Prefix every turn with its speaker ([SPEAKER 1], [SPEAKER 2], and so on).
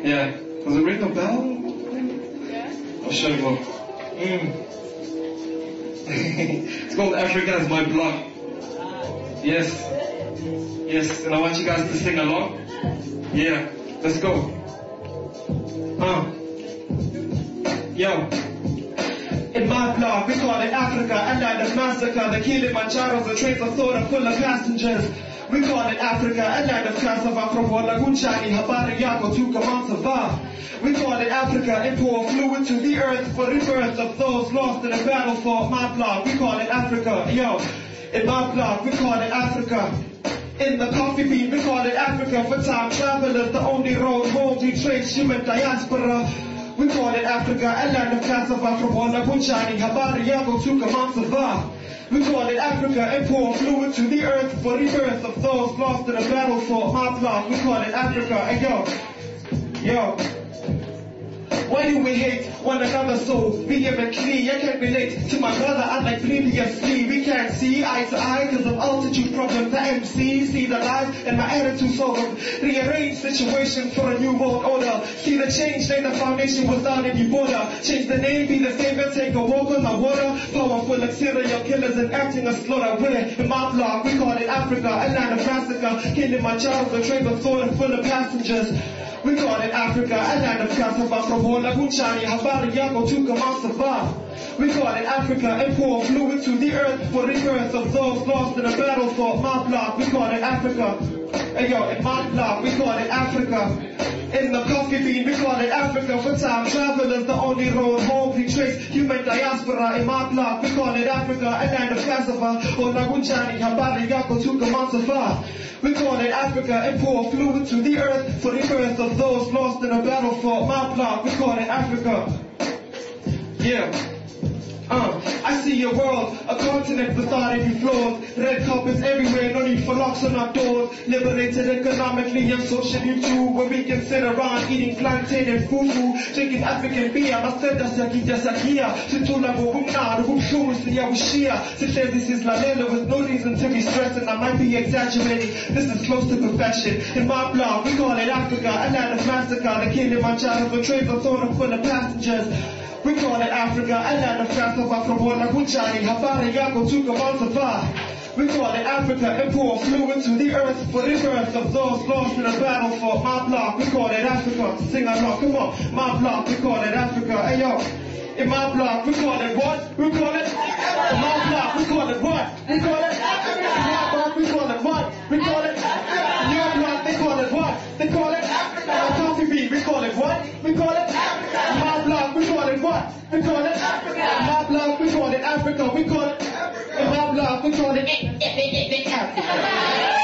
[SPEAKER 1] Yeah. Does it ring a bell? Yeah. I'll show you more. It's called Africa is My Blood. Yes. Yes. And I want you guys to sing along. Yeah. Let's go. Yo. In my blood, we call it Africa, a land of massacre. The Kilimanjaros, the trains of thought are full of passengers. We call it Africa, a land of cassava from Walagunchani, Habari Yako, Tukamantava. We call it Africa, it pour fluid to the earth for rebirth of those lost in a battle for my blood. We call it Africa, yo. In my blood, we call it Africa. In the coffee bean, we call it Africa. For time travelers, the only road home we trace human diaspora. We call it Africa, a land of cassava from Walagunchani, Habari Yako, Tukamantava. We call it Africa and pour fluid to the earth for rebirth of those lost in a battle for my blood. We call it Africa. And yo. Why do we hate one another so vehemently? I can't relate to my brother unlike previously. We can't see eye to eye because of altitude problems. The MC see the lies and my attitude sort of rearrange situation for a new world order. See the change, lay the foundation without any border. Change the name, be the savior, take a walk on the water. Powerful like serial killers and acting a slaughter. We're in my block, we call it Africa, a land of massacre. Kilimanjaro, the train of thought and full of passengers. We call it Africa, a land of cassava from Walagunchani, Habari Yako, Tukamantava. We call it Africa and pour fluid to the earth for rebirth of those lost in a battle for my block. We call it Africa. Hey yo, in my block, we call it Africa. In the coffee bean, we call it Africa. For time travelers, the only road home we trace human diaspora. In my block, we call it Africa, a land of cassava. Walagunchani, Habari Yako, Tukamantava. We call it Africa and pour fluid to the earth for the rebirth of those lost in a battle for my block. We call it Africa. Yeah. I see a world, a continent without any flaws. Red carpets everywhere, no need for locks on our doors. Liberated economically and socially too, where we can sit around eating plantain and fufu, drinking African beer. I said that's Yakia. Situla Wumna, the Wumshu, the Yawishia. Says this is Lalela with no reason to be stressing. I might be exaggerating, this is close to perfection. In my blood, we call it Africa, a land of massacre. The Kilimanjaro, the trains of thought are full of passengers. We call it Africa, a land of cassava from Walagunchani, Habari Yako, Tukamantava. We call it Africa and pour fluid to the earth for the rebirth of those lost in a battle for my block. We call it Africa. Sing along, come on. My block, we call it Africa. Hey yo, in my block, we call it what? We call it Africa. In my block, we call it what? We call it Africa. In my block, we call it what? We call it Africa. In your block, they call it what? They call it Africa. In coffee bean, we call it what? We call it Africa. In my block, we call it what? We call it Africa. In my block, we call it Africa. We call it Africa. In my block, we call it Africa.